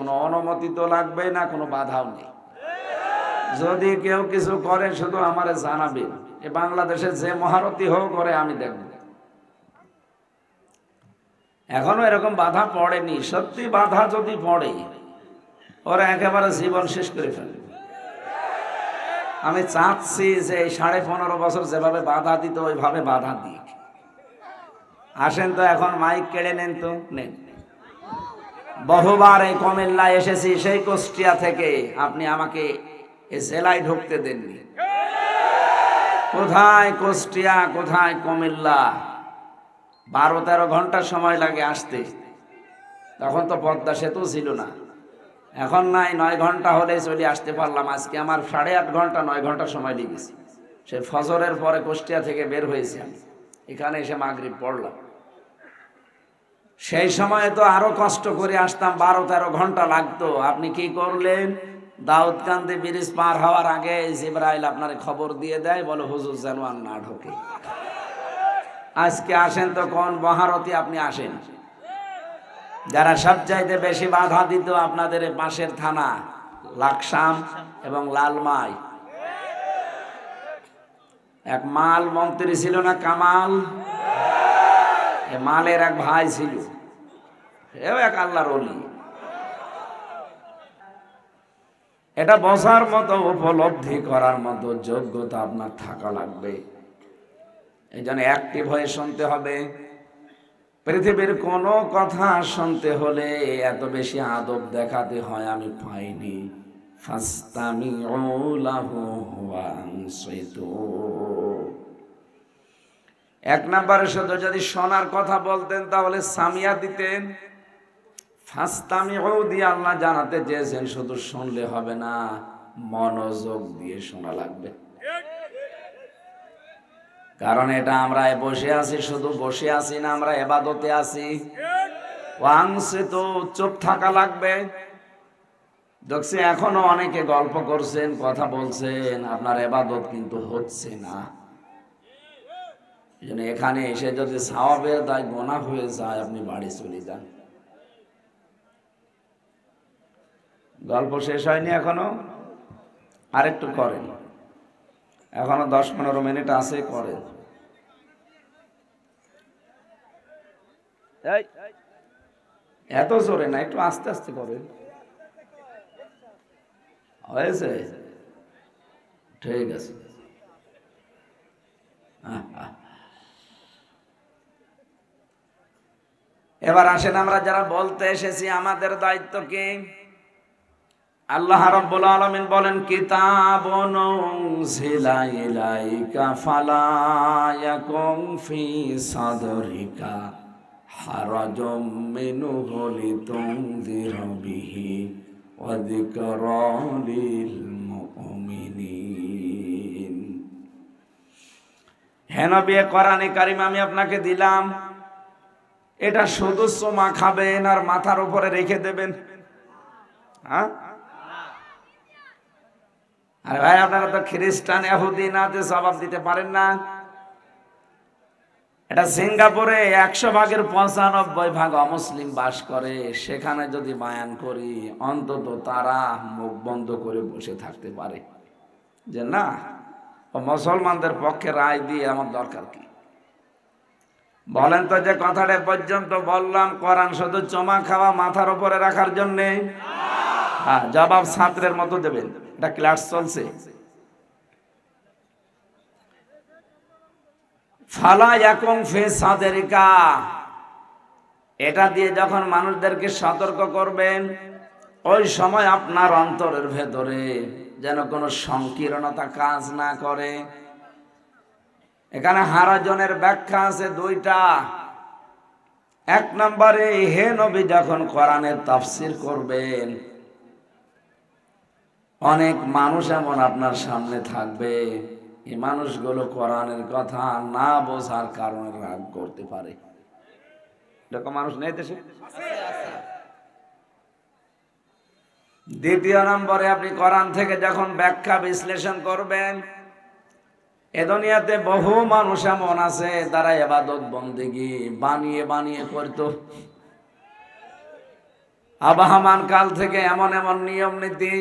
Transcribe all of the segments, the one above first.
কোনো অনুমতি তো লাগবে না, কোনো বাধাও নেই। যদি কেউ কিছু করে শুধু আমারে জানাবেন। এ বাংলাদেশে যে মহারথী হোক করে আমি দেখব। এখনো এরকম বাধা পড়েনি। সত্যি বাধা যদি পড়ে ওরা একেবারে জীবন শেষ করে ফেলবে। আমি চাচ্ছি যে এই 15.5 বছর যেভাবে বাধা দিত ওইভাবে বাধা দিক। আসেন তো এখন মাইক কেড়ে নেন তো, নেন। বহুবার এই কুমিল্লায় এসেছি, সেই কুষ্টিয়া থেকে। আপনি আমাকে এই জেলায় ঢুকতে দেননি। কোথায় কুষ্টিয়া, কোথায় কুমিল্লা? 12-13 ঘন্টা সময় লাগে আসতে। তখন তো পদ্মা সেতু ছিল না। এখন নাই, 9 ঘন্টা হলে চলে আসতে পারলাম। আজকে আমার 8.5 ঘন্টা 9 ঘন্টা সময় লেগেছে। সে ফজরের পরে কুষ্টিয়া থেকে বের হয়েছি আমি, এখানে এসে মাগরিব পড়লাম। সেই সময় তো আরো কষ্ট করে আসতাম, 12-13 ঘন্টা লাগতো। আপনি কি করলেন? দাউদকান্দি ব্রিজ পার হওয়ার আগে জিবরাইল আপনার খবর দিয়ে দেয়, বলে হুজুর যেন আর না ঢোকে। আজকে আসেন তো কোন মহারথী আপনি আসেন। যারা সবচাইতে বেশি বাধা দিত আপনাদের পাশের থানা লাকসাম এবং লালমাই। এক মাল মন্ত্রী ছিল না, কামাল? মালের এক ভাই ছিল, এও এক আল্লাহর ওলি। এটা বোঝার মতো, উপলব্ধি করার মতো যোগ্যতা আপনার থাকা লাগবে। এই জন্য অ্যাক্টিভ হয়ে শুনতে হবে। পৃথিবীর কোনো কথা শুনতে হলে এত বেশি আদব দেখাতে হয় আমি পাইনি। ফাস্তামিউ লাহু ওয়া আনসিতু। 1 নম্বরে শুধু যদি শোনার কথা বলতেন তাহলে সামিয়া দিতেন। ফাস্তামিউ দিয়ে আল্লাহ জানাতে চেয়েছেন শুধু শুনলে হবে না, মনোযোগ দিয়ে শোনা লাগবে। কারণ এটা আমরা বসে আছি, শুধু বসে আছি না, আমরা ইবাদতে আছি। ওয়াংসিতু, চুপ থাকা লাগবে। দেখছি এখনো অনেকে গল্প করছেন, কথা বলছেন, আপনার ইবাদত কিন্তু হচ্ছে না। এই জন্য এখানে এসে যদি সওয়াবের দায় গোনা হয়ে যায়, আপনি বাড়ি চলে যান। গল্প শেষ হয়নি এখনো, আরেকটু করেন। এখনো 10-15 মিনিট আছে, করেন। এত জোরে না, একটু আস্তে আস্তে করেন। হয়েছে? ঠিক আছে। এবার আসেন, আমরা যারা বলতে এসেছি আমাদের দায়িত্ব কি? আল্লাহ রাব্বুল আলামিন বলেন, কিতাবুন উনজিলা ইলাইকা ফালা ইয়াকুম ফি সাদরিকা হারাজুম মিনহু লিতুনযিরা বিহি ওয়া যিকরা লিল মুমিনিন। হে নবী, কোরআনে কারীম আমি আপনাকে দিলাম, এটা শুধু চুমা খাবেন আর মাথার উপরে রেখে দেবেন? হ্যাঁ? আরে ভাই, আপনারা তো খ্রিস্টান ইহুদি না, যে জবাব দিতে পারেন না। এটা সিঙ্গাপুরে 100 ভাগের 95 ভাগ অমুসলিম বাস করে। সেখানে যদি বায়ান করি, অন্তত তারা মুখ বন্ধ করে বসে থাকতে পারে যে না, মুসলমানদের পক্ষে রায় দিয়ে আমার দরকার কি? বলেন তো, যে কথাটা পর্যন্ত বললাম, কোরআন শুধু চমা খাওয়া মাথার উপরে রাখার জন্যে? হ্যাঁ, জবাব ছাত্রের মতো দেবেন। এটা ক্লাস চলছে। ফালা ইয়াকুম ফি সাদরিকা, এটা দিয়ে যখন মানুষদেরকে সতর্ক করবেন, ওই সময় আপনার অন্তরের ভেতরে যেন কোনো সংকীর্ণতা কাজ না করে। এখানে হারাজনের ব্যাখ্যা আছে 2টা। 1 নম্বরে, হে নবী যখন কোরআনের তাফসীর করবেন, অনেক মানুষ এমন আপনার সামনে থাকবে, এই মানুষগুলো কোরআনের কথা না বোঝার কারণে রাগ করতে পারে। এরকম মানুষ নেই দেশে? 2 নম্বরে, আপনি কোরআন থেকে যখন ব্যাখ্যা বিশ্লেষণ করবেন, এ দুনিয়াতে বহু মানুষ এমন আছে তারা ইবাদত বন্দেগী বানিয়ে বানিয়ে করত। আবহমান কাল থেকে এমন এমন নিয়ম নীতি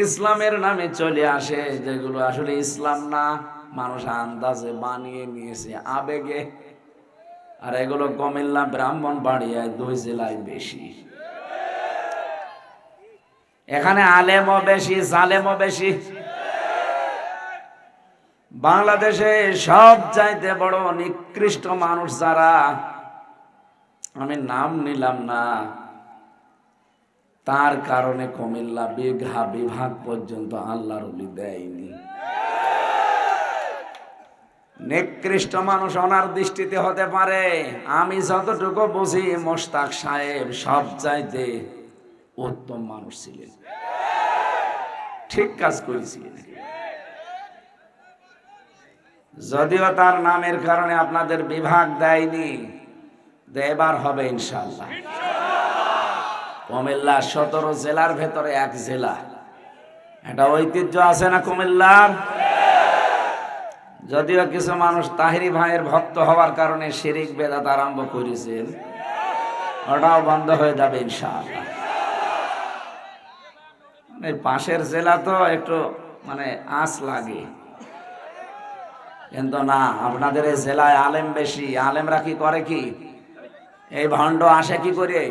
ইসলামের নামে চলে আসে যেগুলো আসলে ইসলাম না, মানুষ আন্দাজে বানিয়ে নিয়েছে আবেগে। আর এগুলো কুমিল্লা, ব্রাহ্মণবাড়িয়ায় 2 জেলায় বেশি। এখানে আলেমও বেশি, জালেমও বেশি। বাংলাদেশে সব চাইতে বড় নিকৃষ্ট মানুষ যারা, আমি নাম নিলাম না, তার কারণে কুমিল্লা বিঘা বিভাগ পর্যন্ত আল্লাহর ওলি দেয়নি। নিকৃষ্ট মানুষ ওনার দৃষ্টিতে হতে পারে, আমি যতটুকু বুঝি মোশতাক সাহেব সব চাইতে উত্তম মানুষ ছিলেন, ঠিক কাজ করেছিলেন। যদিও তার নামের কারণে আপনাদের বিভাগ দেয়নি, এবার হবে ইনশাআল্লাহ। কুমিল্লা 17 জেলার ভেতরে 1 জেলা, এটা ঐতিহ্য আছে না কুমিল্লার। যদিও কিছু মানুষ তাহিরি ভাইয়ের ভক্ত হওয়ার কারণে শিরিক বেদাত আরম্ভ করেছেন, ওটাও বন্ধ হয়ে যাবে ইনশাআল্লাহ। এই পাশের জেলা তো একটু মানে আঁচ লাগে, কিন্তু না, আপনাদের এই জেলায় আলেম বেশি। আলেমরা কি করে, কি এই ভণ্ড আসে কি করে?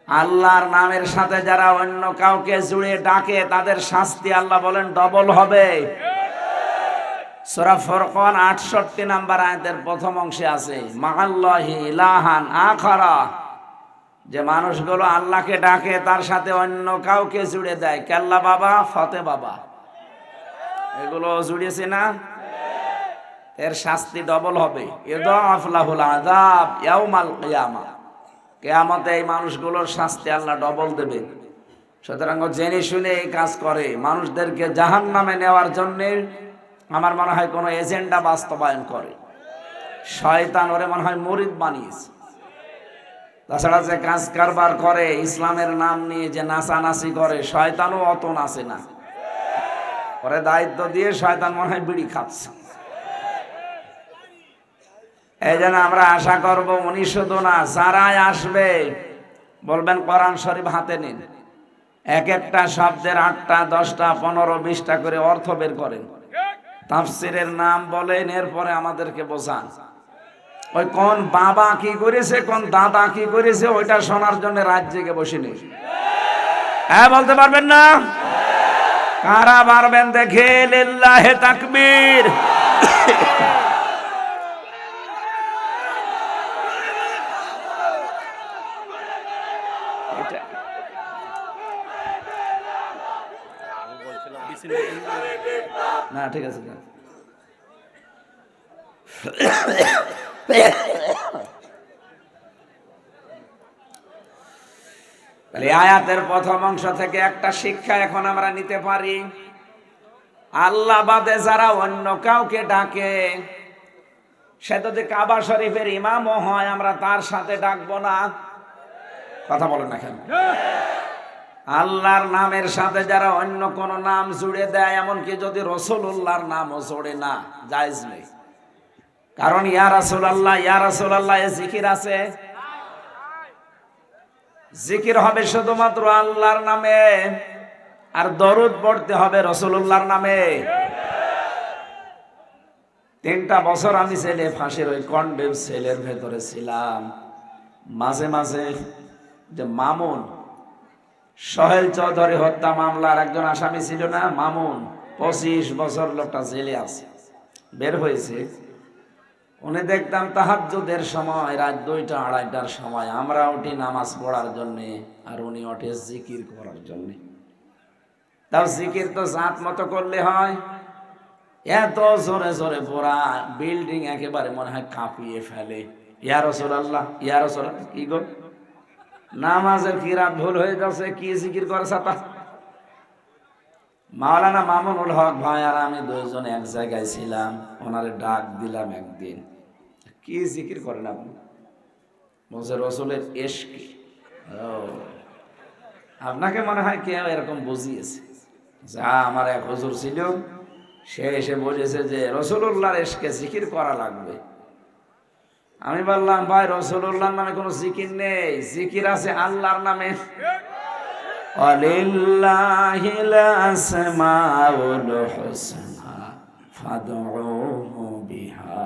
আল্লাহর নামের সাথে যারা অন্য কাউকে জুড়ে ডাকে তাদের শাস্তি আল্লাহ বলেন ডবল হবে। সূরা ফুরকান 68 নম্বর আয়াতের প্রথম অংশে আছে, মাআল্লাহি ইলাহান আখারা, যে মানুষগুলো আল্লাহকে ডাকে তার সাথে অন্য কাউকে জুড়ে দেয়, কেল্লা বাবা, ফতে বাবা, এগুলো জুড়িয়েছে না, এর শাস্তি ডবল হবে। ইদাফ লাহুল আযাব ইয়াউমাল কিয়ামা, কিয়ামতে এই মানুষগুলোর শাস্তি আল্লাহ ডবল দেবে। সুতরাং জেনে শুনে এই কাজ করে মানুষদেরকে জাহান্নামে নেওয়ার জন্য, আমার মনে হয় কোনো এজেন্ডা বাস্তবায়ন করে। শয়তান ওরে মনে হয় মুরিদ বানিয়েছে। তাছাড়া যে কাজ কারবার করে ইসলামের নাম নিয়ে, যে নাচানাচি করে, শয়তানও অত নাচে না, ওরে দায়িত্ব দিয়ে শয়তান মনে হয় বিড়ি খাচ্ছে। এই জন্য আমরা আশা করব উনি শুধু না, যারাই আসবে বলবেন কোরআন শরীফ হাতে নিন, এক একটা শব্দের 8টা 10টা 15 20টা করে অর্থ বের করেন, তাফসিরের নাম বলেন, এরপরে আমাদেরকে বোঝান। ওই কোন বাবা কি করেছে, কোন দাদা কি করেছে, ওইটা শোনার জন্য রাত জেগে বসে নেই। হ্যাঁ বলতে পারবেন না? কারা পারবেন দেখে? লিল্লাহে তাকবীর। না ঠিক আছে, আয়াতের প্রথম অংশ থেকে একটা শিক্ষা এখন আমরা নিতে পারি, আল্লাহ বাদে যারা অন্য কাউকে ডাকে, সে যদি কাবা শরীফের ইমামও হয়, আমরা তার সাথে ডাকবো না। কথা বলেন না কেন? আল্লাহর নামের সাথে যারা অন্য কোন নাম জুড়ে দেয়, এমনকি যদি রাসূলুল্লাহর নামও জোড়ে না, জায়েজ নেই। কারণ ইয়া রাসূলুল্লাহ, ইয়া রাসূলুল্লাহ এ জিকির আছে, জিকির হবে শুধুমাত্র আল্লাহর নামে, আর দরুদ পড়তে হবে রাসূলুল্লাহর নামে। 3টা বছর আমি ছেলে ফাঁসির ওই কন্ডেম সেলের ভেতরে ছিলাম। মাঝে মাঝে যে মামুন, সোহেল চৌধুরী হত্যা মামলার একজন আসামি ছিল না, মামুন, 25 বছর লোকটা জেলে আছে, বের হয়েছে। উনি দেখতাম তাহাজ্জুদের সময়, রাত 2টা 2:30টার সময় আমরা উঠি নামাজ পড়ার জন্যে, আর উনি ওঠে জিকির করার জন্যে। তাও জিকির তো জাত মতো করলে হয়, এত জোরে জোরে পড়া, বিল্ডিং একেবারে মনে হয় কাঁপিয়ে ফেলে। ইয়া রাসূলুল্লাহ, ইয়া রাসূলুল্লাহ, কি গো নামাজের কিরাত ভুল হয়ে যাচ্ছে, কি জিকির করে ছাতা। মাওলানা মামুনুল হক ভাই আর আমি 2জন এক জায়গায় ছিলাম, ওনারে ডাক দিলাম একদিন, কি জিকির করেন আপনি? বলছে রসুলের ইশক। আপনাকে মনে হয় কেউ এরকম বুঝিয়েছে। যা আমার এক হুজুর ছিল, সে এসে বলেছে যে রাসূলুল্লাহর ইশকে জিকির করা লাগবে। আমি বললাম ভাই রাসূলুল্লাহর নামে কোনো জিকির নেই, জিকির আছে আল্লাহর নামে। ওয়ালিল্লাহিল আসমাউল হুসনা ফাদউহু বিহা।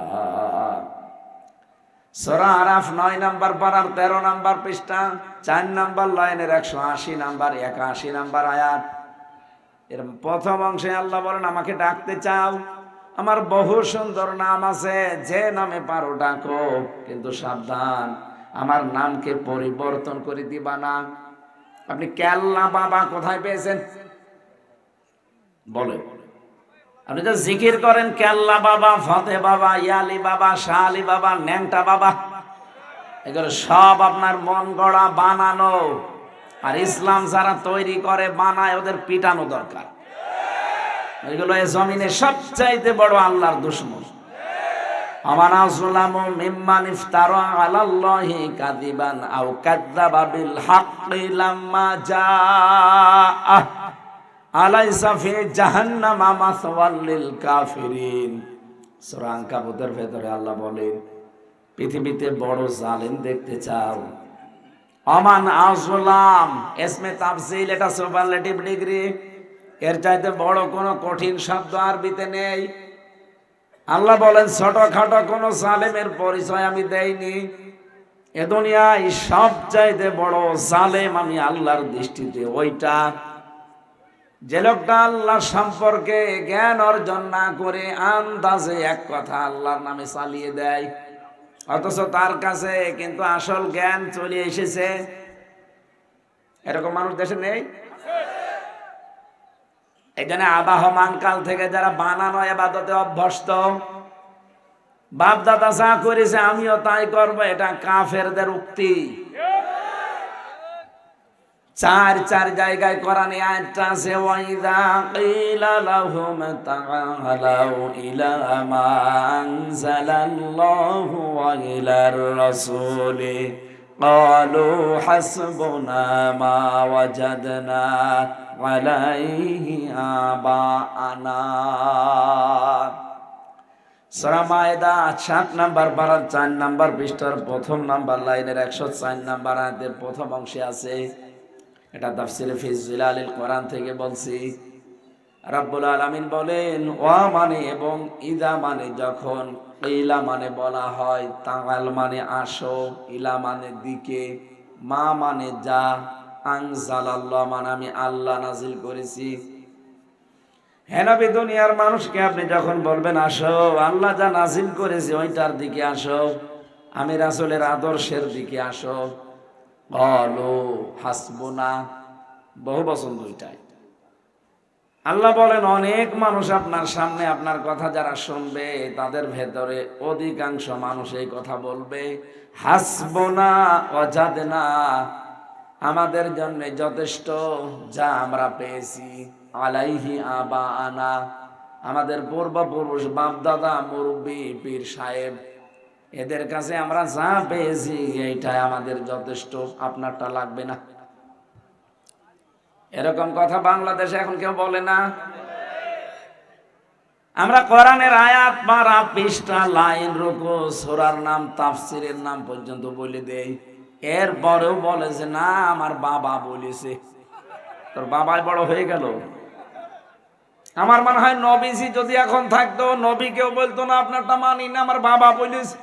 সূরা আরাফ 9 নম্বর পারার 13 নম্বর পৃষ্ঠা 4 নম্বর লাইনের 180 নম্বর 81 নম্বর আয়াত। এর প্রথম অংশে আল্লাহ বলেন আমাকে ডাকতে চাও, আমার বহু সুন্দর নাম আছে, যে নামে পারো ডাকো, কিন্তু সাবধান আমার নামকে পরিবর্তন করে দিবা না। আপনি কেল্লা বাবা কোথায় পেয়েছেন বলে? আপনি তো জিকির করেন কেল্লা বাবা, ফতে বাবা, ইয়ালি বাবা, শাহ আলী বাবা, ন্যাংটা বাবা, এগুলো সব আপনার মন গড়া বানানো। আর ইসলাম যারা তৈরি করে বানায় ওদের পিটানো দরকার। এগুলো এই জমিনে সবচাইতে বড় আল্লাহর দুশমন। আমান আযলামু মিম্মান ইফতারা আলাল্লাহি কাযিবান আও কাযযাবা বিল হাক্কি লাম্মা জাআ আলাইসা ফি জাহান্নামা মাসওয়াল লিল কাফিরিন। সূরা আনকাবুতের ভেতরে আল্লাহ বলেন পৃথিবীতে বড় জালেম দেখতে চাও? আমান আযলাম ইসমে তাফসীল, এটা সুপারলেটিভ ডিগ্রি, এর চাইতে বড় কোনো কঠিন শব্দ আরবিতে নেই। আল্লাহ বলেন ছোটখাটো কোন জালেমের পরিচয় আমি দেইনি। এ দুনিয়ায় সবচাইতে বড় জালেম আমি আল্লাহর দৃষ্টিতে ওইটা যে লোকটা আল্লাহ সম্পর্কে জ্ঞান অর্জন না করে আন্দাজে এক কথা আল্লাহর নামে চালিয়ে দেয়, অথচ তার কাছে কিন্তু আসল জ্ঞান চলে এসেছে। এরকম মানুষ দেশে নেই? এই জন্য আবাহমান কাল থেকে যারা বানানো ইবাদতে অভ্যস্ত, বাপ দাদা যা করেছে আমিও তাই করবো, এটা কাফেরদের উক্তি। চার জায়গায় কোরআনে আয়াতটা আছে, ওয়াইদা কিলা লাহুম তাআলাউ ইলা মা আনজালাল্লাহু ওয়া ইলার রাসূলি ক্বালু হাসবুনা মা ওয়াজাদনা আলাইহি আবাআনা। সূরা মায়েদা 7 নম্বর পারা 4 নম্বর পৃষ্ঠার প্রথম নম্বর লাইনের 104 নম্বর আয়াতের প্রথম অংশে আছে। এটা তাফসীরে ফি জিলালিল কোরআন থেকে বলছি। রব্বুল আলামিন বলেন ওয়া মানে এবং ইদা মানে যখন, ইলা মানে বলা হয়, তাআল মানে আসো, ইলা মানে দিকে, মা মানে যা, আনজালাল্লাহ মানে আমি আল্লাহ নাজিল করেছি। হে নবী দুনিয়ার মানুষকে আপনি যখন বলবেন আসো, আল্লাহ যা নাজিল করেছে ওইটার দিকে আসো, আমি রাসূলের আদর্শের দিকে আসো। ক্বালু হাসবুনা, বহু বচন দুইটাই। আল্লাহ বলেন অনেক মানুষ আপনার সামনে আপনার কথা যারা শুনবে তাদের ভেতরে অধিকাংশ মানুষ এই কথা বলবে, হাসবুনা ওয়াজাদনা, আমাদের জন্য যথেষ্ট যা আমরা পেয়েছি, আলাইহি আবাআনা, আমাদের পূর্বপুরুষ বাপ দাদা মুরব্বী পীর সাহেব এদের কাছে আমরা যা পেয়েছি এইটাই আমাদের যথেষ্ট, আপনারটা লাগবে না। এরকম কথা বাংলাদেশে এখন কেউ বলে না। আমরা কোরআনের আয়াত পারা পৃষ্ঠা লাইন রুকু সূরার নাম তাফসীরের নাম পর্যন্ত বলে দেই, এরপরেও বলে যে না আমার বাবা বলেছে। তোর বাবাই বড় হয়ে গেল। আমার মনে হয় নবীজি যদি এখন থাকতো নবী কেউ বলতো না আপনারটা মানি না, আমার বাবা বলেছে।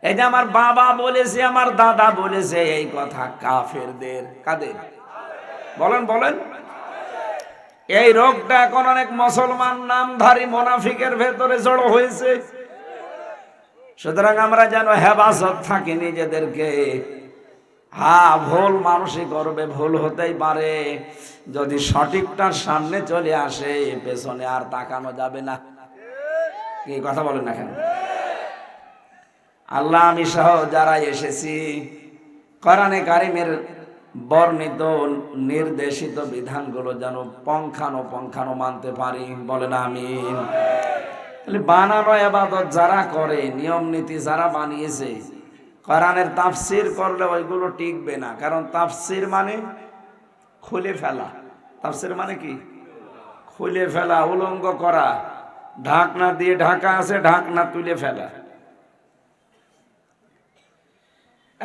এই যে আমার বাবা বলেছে, আমার দাদা বলেছে, এই কথা কাফেরদের। কাদের? বলেন বলেন। এই রোগটা এখন অনেক মুসলমান নামধারী মুনাফিকের ভেতরে জড়ো হয়েছে। সুতরাং আমরা যেন হেফাজত থাকি নিজেদেরকে। হ্যাঁ, ভুল মানুষই করবে, ভুল হতেই পারে, যদি সঠিকটার সামনে চলে আসে পেছনে আর তাকানো যাবে না। কি কথা বলেন না কেন? আল্লাহ আমি সহ যারা এসেছি কোরআনে কারিমের বর্ণিত নির্দেশিত বিধানগুলো যেন পঙ্খানো মানতে পারি, বলেন আমিন। বানানো ইবাদত যারা করে, নিয়ম নীতি যারা বানিয়েছে, কোরআনের তাফসীর করলে ওইগুলো টিকবে না। কারণ তাফসীর মানে খুলে ফেলা। তাফসীর মানে কি? খুলে ফেলা, উলঙ্গ করা। ঢাকনা দিয়ে ঢাকা আছে, ঢাকনা তুলে ফেলা।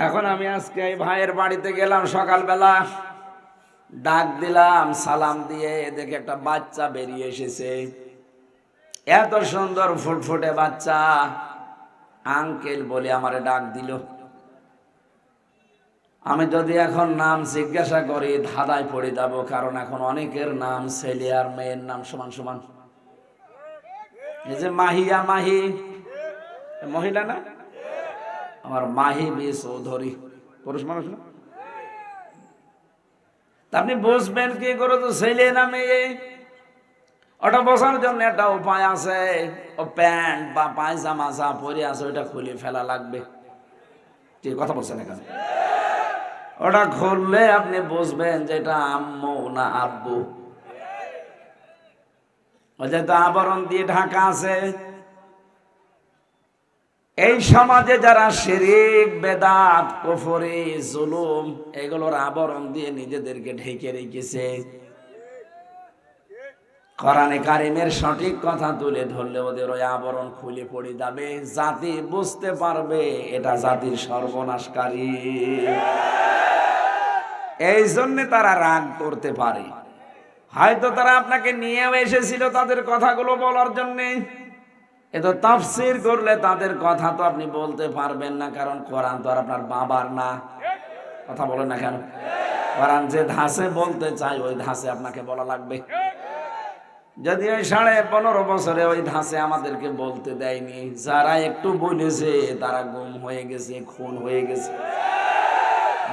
এখন আমি আজকে এই ভাইয়ের বাড়িতে গেলাম, সকালবেলা ডাক দিলাম, সালাম দিয়ে দেখে একটা বাচ্চা বেরিয়ে এসেছে। এত সুন্দর ফুটফুটে বাচ্চা, আঙ্কেল বলে আমারে ডাক দিল। আমি যদি এখন নাম জিজ্ঞাসা করি ধাঁধায় পড়ে যাব, কারণ এখন অনেকের নাম ছেলে আর মেয়ের নাম সমান সমান। এই যে মাহিয়া, মাহি মহিলা না, আমার মাহি বি চৌধুরী পুরুষ মানুষ না। আপনি বুঝবেন কি করে তো ছেলে না মেয়ে? ওটা বোঝার জন্য একটা উপায় আছে। ও প্যান্ট বা পায়জামা যা পরে আছে ওইটা খুলে ফেলা লাগবে। ঠিক কথা বলছেন এখানে? ওটা খুললে আপনি বুঝবেন যে এটা আম্মু না আব্বু। ওই যে তো আবরণ দিয়ে ঢাকা আছে। এই সমাজে যারা শিরক, বেদাত, কুফরি, জুলুম এগুলোর আবরণ দিয়ে নিজেদেরকে ঢেকে রেখেছে, কোরআনে কারিমের সঠিক কথা তুলে ধরলে ওদের ওই আবরণ খুলে পড়ে যাবে। জাতি বুঝতে পারবে এটা জাতির সর্বনাশকারী। এই জন্য তারা রাগ করতে পারে। হয়তো তারা আপনাকে নিয়েও এসেছিল তাদের কথাগুলো বলার জন্যে। এতো তাফসীর করলে তাদের কথা তো আপনি বলতে পারবেন না, কারণ কোরআন তো আর আপনার বাবার না। কথা বলেন না কেন? কোরআন যে ধাঁচে বলতে চাই ওই ধাঁচে আপনাকে বলা লাগবে। যদি ওই 15.5 বছরে ওই ধাঁচে আমাদেরকে বলতে দেয়নি, যারা একটু বলেছে তারা গুম হয়ে গেছে, খুন হয়ে গেছে,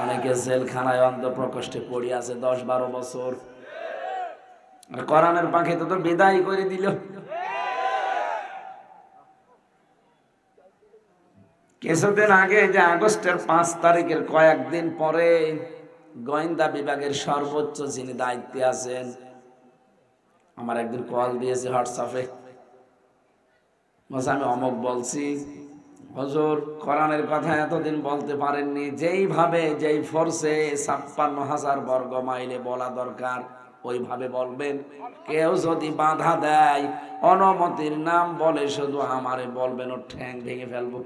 অনেকে জেলখানায় অন্ধপ্রকোষ্ঠে পড়ে আছে 10-12 বছর। আর কোরআনের পাখি তো বিদায় করে দিল। কিছুদিন আগে যে আগস্টের 5 তারিখের কয়েকদিন পরে গোয়েন্দা বিভাগের সর্বোচ্চ যিনি দায়িত্বে আছেন আমার একদিন কল দিয়েছে হোয়াটসঅ্যাপে। বলছে আমি অমুক বলছি, হুজুর কোরআনের কথা এতদিন বলতে পারেননি, যেইভাবে যেই ফোর্সে 56,000 বর্গ মাইলে বলা দরকার ওইভাবে বলবেন। কেউ যদি বাধা দেয়, অনুমতির নাম বলে শুধু আমারে বলবেন, ও ঠ্যাং ভেঙে ফেলবো।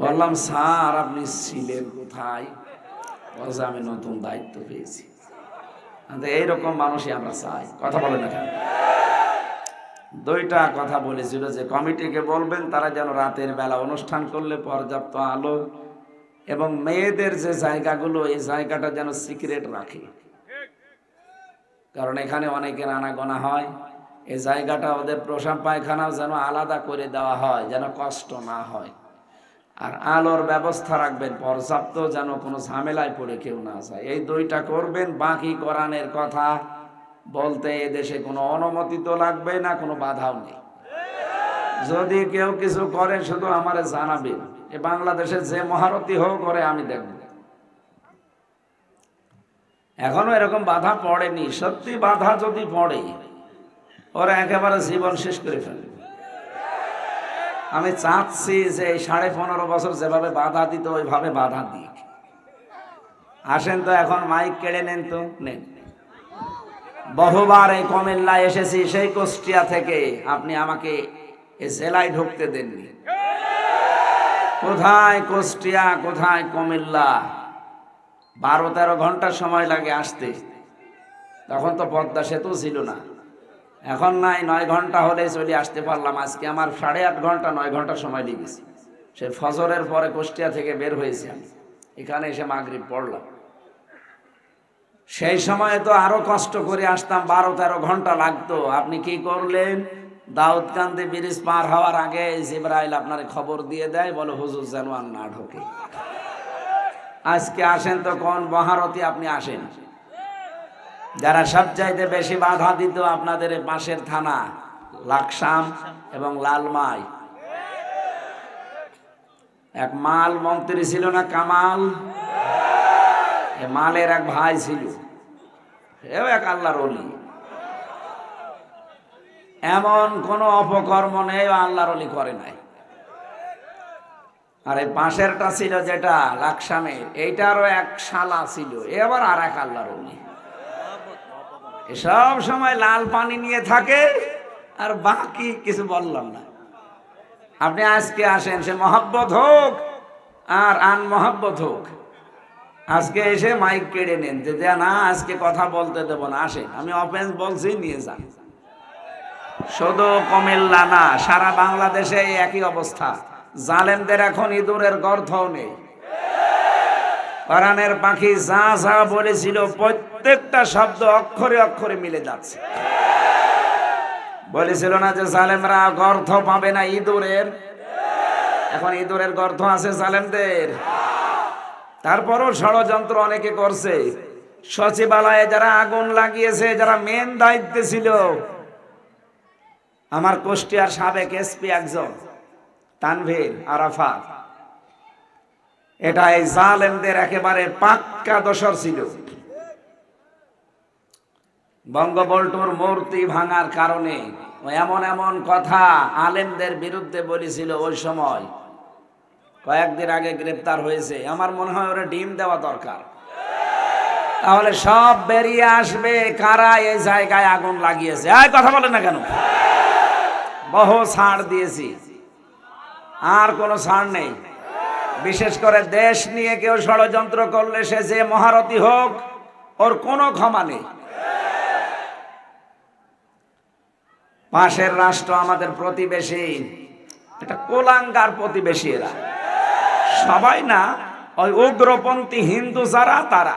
বললাম স্যার আপনি ছিলেন কোথায়? বলছে আমি নতুন দায়িত্ব পেয়েছি। এইরকম মানুষই আমরা চাই। কথা বলেন না কেন? 2টা কথা বলেছিল যে কমিটিকে বলবেন তারা যেন রাতের বেলা অনুষ্ঠান করলে পর্যাপ্ত আলো এবং মেয়েদের যে জায়গাগুলো এই জায়গাটা যেন সিক্রেট রাখে, কারণ এখানে অনেকের আনাগোনা হয়। এই জায়গাটা ওদের প্রসাব পায়খানাও যেন আলাদা করে দেওয়া হয়, যেন কষ্ট না হয়। আর আলোর ব্যবস্থা রাখবেন পর্যাপ্ত, যেন কোনো ঝামেলায় পড়ে কেউ না যায়। এই 2টা করবেন। বাকি কোরআনের কথা বলতে এদেশে কোনো অনুমতি তো লাগবে না, কোনো বাধাও নেই। যদি কেউ কিছু করে শুধু আমারে জানাবেন। এ বাংলাদেশে যে মহারথী হোক করে আমি দেখব। এখনো এরকম বাধা পড়েনি। সত্যি বাধা যদি পড়ে ওরা একেবারে জীবন শেষ করে ফেলবে। আমি চাচ্ছি যে 15.5 বছর যেভাবে বাধা দিত ওইভাবে বাধা দিই। আসেন তো এখন মাইক কেড়ে নেন তো, নেন। বহুবার এই কুমিল্লায় এসেছি, সেই কুষ্টিয়া থেকে আপনি আমাকে এই জেলায় ঢুকতে দেননি। কোথায় কুষ্টিয়া, কোথায় কুমিল্লা? 12-13 ঘন্টা সময় লাগে আসতে। তখন তো পদ্মা সেতু ছিল না। এখন নাই, 9 ঘন্টা হলে চলে আসতে পারলাম। আজকে আমার 8.5 ঘন্টা 9 ঘন্টা সময় লেগেছে। সে ফজরের পরে কুষ্টিয়া থেকে বের হয়েছে, আমি এখানে এসে মাগরিব পড়লাম। সেই সময় তো আরো কষ্ট করে আসতাম, 12-13 ঘন্টা লাগতো। আপনি কি করলেন? দাউদকান্দি ব্রিজ পার হওয়ার আগে জিবরাইল আপনার খবর দিয়ে দেয়, বলে হুজুর যেন আর না ঢোকে। আজকে আসেন তো কোন মহারথী আপনি আসেন? যারা সবচাইতে বেশি বাধা দিত আপনাদের পাশের থানা লাকসাম এবং লালমাই। এক মাল মন্ত্রী ছিল না কামাল? মালের এক ভাই ছিল, এও এক আল্লাহর ওলি। এমন কোন অপকর্ম নেই আল্লাহর ওলি করে নাই। আর এই পাশেরটা ছিল যেটা লাকসামের, এইটারও এক শালা ছিল, এবার আর এক আল্লাহর ওলি। সব সময় লাল পানি নিয়ে থাকে আর বাকি কিছু বললাম না। আপনি আজকে আসেন, সে মহব্বত হোক আর আন মহাব্বত হোক। আজকে এসে মাইক কেড়ে নেন যে না আজকে কথা বলতে দেব না, আসেন, আমি অফেন্স বলছি, নিয়ে যান। শুধু কুমিল্লা না, সারা বাংলাদেশে একই অবস্থা। জালেমদের এখন ইঁদুরের গর্তও নেই। কোরআনের পাখি যা যা বলেছিল প্রত্যেকটা শব্দ অক্ষরে অক্ষরে মিলে যাচ্ছে। বলেছিল না যে জালেমরা গর্ত পাবে না ইঁদুরের, এখন ইঁদুরের গর্ত আছে জালেমদের। তারপরও ষড়যন্ত্র অনেকে করছে। সচিবালয়ে যারা আগুন লাগিয়েছে, যারা মেন দায়িত্বে ছিল, আমার কুষ্টিয়ার সাবেক এসপি একজন তানভীর আরাফাত, এটা এই জালেমদের একেবারে পাক্কা দোসর ছিল। বঙ্গবন্ধুর মূর্তি ভাঙার কারণে এমন এমন কথা আলেমদের বিরুদ্ধে বলেছিল। ওই সময় কয়েকদিন আগে গ্রেফতার হয়েছে। আমার মনে হয় ওরা ডিম দেওয়া দরকার, তাহলে সব বেরিয়ে আসবে কারা এই জায়গায় আগুন লাগিয়েছে। এই কথা বলে না কেন? বহু ছাড় দিয়েছি, আর কোনো ছাড় নেই। বিশেষ করে দেশ নিয়ে কেউ ষড়যন্ত্র করলে সে যে মহারথী হোক, ওর কোনো ক্ষমা নেই। পাশের রাষ্ট্র আমাদের প্রতিবেশী, এটা কোলাঙ্গার প্রতিবেশী। এরা সবাই না, ওই উগ্রপন্থী হিন্দু যারা, তারা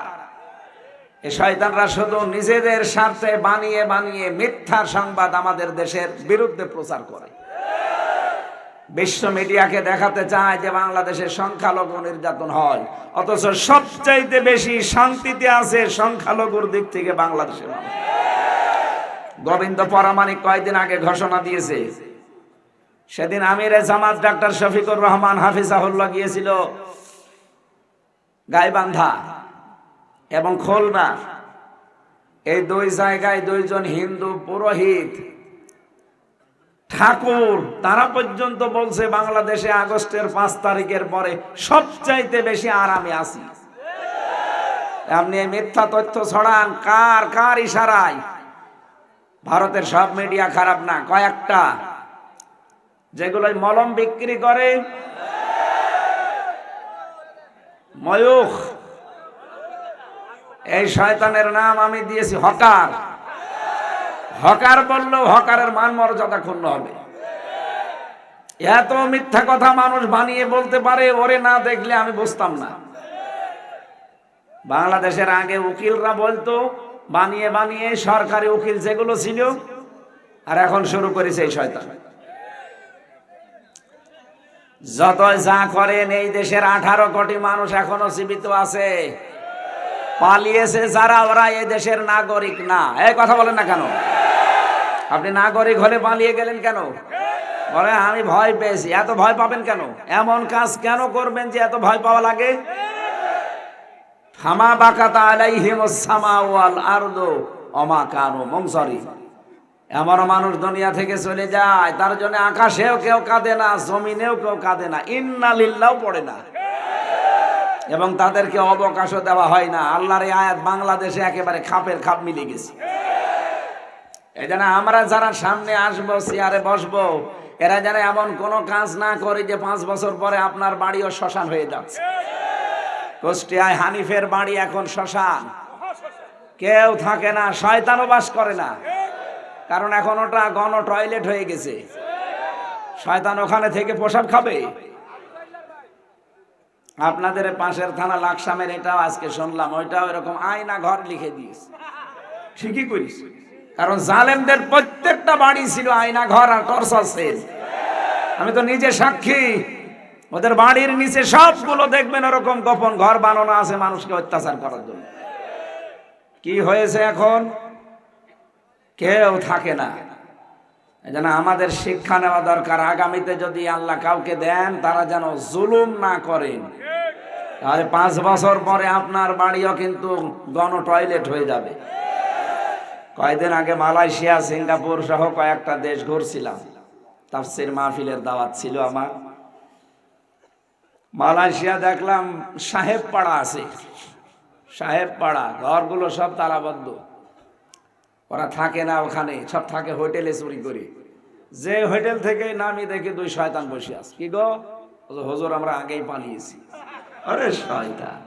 এই শয়তানরা শুধু নিজেদের স্বার্থে বানিয়ে বানিয়ে মিথ্যা সংবাদ আমাদের দেশের বিরুদ্ধে প্রচার করে। বিশ্ব মিডিয়াকে দেখাতে চায় যে বাংলাদেশে সংখ্যালঘু নির্যাতন হয়, অথচ সবচাইতে বেশি শান্তিতে আছে সংখ্যালঘুর দিক থেকে বাংলাদেশের মানুষ। গোবিন্দ পরামানিক কয়েকদিন আগে ঘোষণা দিয়েছে, সেদিন আমিরে জামাত ডাক্তার শফিকুর রহমান হাফিজাহুল্লাহ গিয়েছিল গাইবান্ধা এবং খুলনা। এই দুই জায়গায় দুইজন হিন্দু পুরোহিত ঠাকুর, তারা পর্যন্ত বলছে বাংলাদেশে আগস্টের 5 তারিখের পরে সবচাইতে বেশি আরামে আছি। আপনি এই মিথ্যা তথ্য ছড়ান কার কার ইশারায়? ভারতের সব মিডিয়া খারাপ না, কয়েকটা যেগুলো মলম বিক্রি করে, ময়ূখ, এই শয়তানের নাম আমি দিয়েছি হকার। হকার বললেও হকারের মান মর্যাদা ক্ষুণ্ণ হবে। এত মিথ্যা কথা মানুষ বানিয়ে বলতে পারে, ওরে না দেখলে আমি বুঝতাম না। বাংলাদেশের আগে উকিলরা বলতো বানিয়ে বানিয়ে, সরকারি উকিল যেগুলো ছিল, আর এখন শুরু করেছে এই শয়তান। যত যা করেন, এই দেশের 18 কোটি মানুষ এখনো জীবিত আছে। পালিয়েছে যারা, ওরা এই দেশের নাগরিক না। এই কথা বলেন না কেন? আপনি নাগরিক হলে পালিয়ে গেলেন কেন? বলে আমি ভয় পেয়েছি। এত ভয় পাবেন কেন? এমন কাজ কেন করবেন যে এত ভয় পাওয়া লাগে? ফামা বাকাতা আলাইহিমুস সামাউ ওয়াল আরদু ওমা কানু মুনজারিন। এমন মানুষ দুনিয়া থেকে চলে যায়, তার জন্য আকাশেও কেউ কাঁদে না, জমিনেও কেউ কাঁদে না, ইন্না লিল্লাহ পড়ে না, এবং তাদেরকে অবকাশও দেওয়া হয় না। আল্লাহর এই আয়াত বাংলাদেশে একেবারে খাপের খাপ মিলে গেছে। এই জন্য আমরা যারা সামনে আসবো, চেয়ারে বসবো, এরা যেন এমন কোনো কাজ না করে যে 5 বছর পরে আপনার বাড়িও শ্মশান হয়ে যাচ্ছে। কুষ্টিয়ায় হানিফের বাড়ি এখন শ্মশান, কেউ থাকে না, শয়তানও বাস করে না, কারণ এখন ওটা গণ টয়লেট হয়ে গেছে। শয়তান ওখানে থেকে প্রসাব খাবে। আপনাদের পাশের থানা লাকসামের এটাও আজকে শুনলাম, ওইটাও এরকম আয়না ঘর লিখে দিয়েছে। ঠিকই করিস, কারণ জালেমদের প্রত্যেকটা বাড়ি ছিল আয়না ঘর আর টর্চার সেল। আমি তো নিজে সাক্ষী। ওদের বাড়ির নিচে সবগুলো দেখবেন ওরকম গোপন ঘর বানানো আছে মানুষকে অত্যাচার করার জন্য। কি হয়েছে এখন? কেউ থাকে না। এজন্য আমাদের শিক্ষা নেওয়া দরকার। আগামীতে যদি আল্লাহ কাউকে দেন, তারা যেন জুলুম না করেন, তাহলে 5 বছর পরে আপনার বাড়িও কিন্তু গণ টয়লেট হয়ে যাবে। কয়েকদিন আগে মালয়েশিয়া, সিঙ্গাপুর সহ কয়েকটা দেশ ঘুরছিলাম। তাফসীর মাহফিলের দাওয়াত ছিল আমার। মালয়েশিয়া দেখলাম সাহেব পাড়া আছে, সাহেব পাড়া, ঘরগুলো সব তালাবদ্ধ। ওরা থাকে না ওখানে, সব থাকে হোটেলে চুরি করে। যে হোটেল থেকে নামি দেখি 2 শয়তান বসে আছে। কি গো, হুজুর আমরা আগেই পালিয়েছি। আরে শয়তান,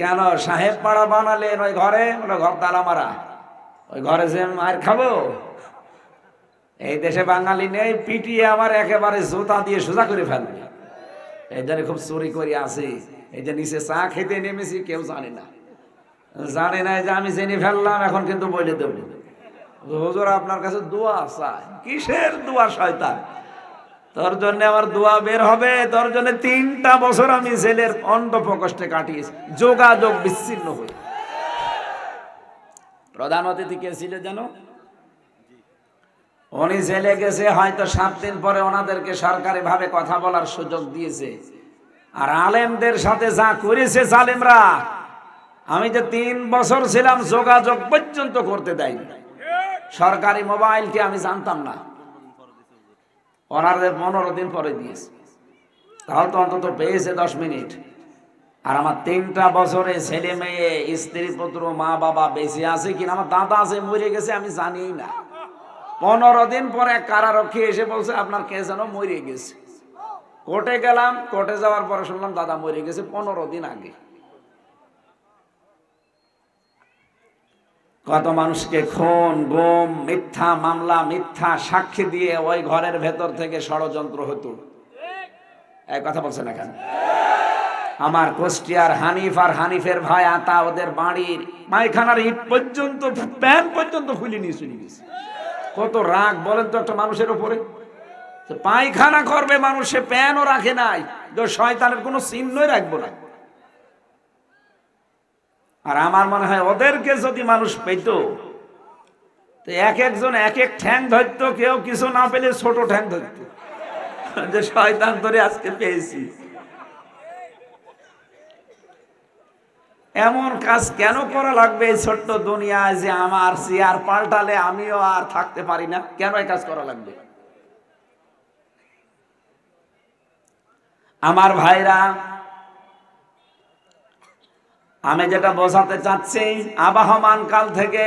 কেন সাহেব পাড়া বানালেন ওই ঘরে? ঘর তালা মারা, ওই ঘরে যে মার খাবো? এই দেশে বাঙালি নেই, পিটিয়ে আমার একেবারে জুতা দিয়ে সোজা করে ফেলবে। এই জন্য খুব চুরি করে আসি। এই যে নিচে চা খেতে নেমেছি, কেউ জানে না, জানে না যে আমি জেনে ফেললাম। এখন কিন্তু বলে দেব, হুজুর আপনার কাছে দোয়া চাই। কিসের দোয়া শয়তান? তোর জন্য আমার দোয়া বের হবে। তোর জন্য 3টা বছর আমি জেলের অন্ধপ্রকোষ্ঠে কাটিয়েছি, যোগাযোগ বিচ্ছিন্ন হয়ে। প্রধান অতিথি কে ছিল জানো? উনি জেলে গেছে, হয়তো 7 দিন পরে ওনাদেরকে সরকারি ভাবে কথা বলার সুযোগ দিয়েছে। আর আলেমদের সাথে যা করেছে জালেমরা, আমি যে 3 বছর ছিলাম যোগাযোগ পর্যন্ত করতে দেয়নি। সরকারি মোবাইল কি আমি জানতাম না, ওনাদের 15 দিন পরে দিয়েছে। তাহলে তো অন্তত পেয়েছে 10 মিনিট। আর আমার 3টা বছরে ছেলে মেয়ে স্ত্রী পুত্র মা বাবা বেঁচে আছে কিনা, আমার দাদা আছে মরে গেছে আমি জানি না। 15 দিন পরে কারারক্ষী এসে বলছে আপনার কে যেন মরে গেছে। কোর্টে গেলাম, কোর্টে যাওয়ার পরে শুনলাম দাদা মরে গেছে 15 দিন আগে। কত মানুষকে খুন গুম, মিথ্যা মামলা, মিথ্যা সাক্ষী দিয়ে ওই ঘরের ভেতর থেকে ষড়যন্ত্র হতো। এই কথা বলছে না কেন? আমার কুষ্টিয়ার হানিফ আর হানিফের ভাই আতা, ওদের বাড়ির পায়খানার ইট পর্যন্ত, প্যান পর্যন্ত খুলে নিয়ে চলে গেছে। কত রাগ বলেন তো একটা মানুষের উপরে? পায়খানা করবে মানুষ, সে প্যানও রাখে নাই, শয়তানের কোনো চিহ্নই রাখবো না। আর আমার মনে হয় ওদেরকে যদি মানুষ পেত, তো এক একজন এক এক ঠ্যাং ধরতো, কেউ কিছু না পেলে ছোট ঠ্যাং ধরত, যে শয়তান ধরে আজকে পেয়েছি। এমন কাজ কেন করা লাগবে এই ছোট্ট দুনিয়ায়, যে আমার চেয়ার পাল্টালে আমিও আর থাকতে পারি না? কেন এই কাজ করা লাগবে? আমার ভাইরা, আমি যেটা বোঝাতে চাচ্ছি, আবহমান কাল থেকে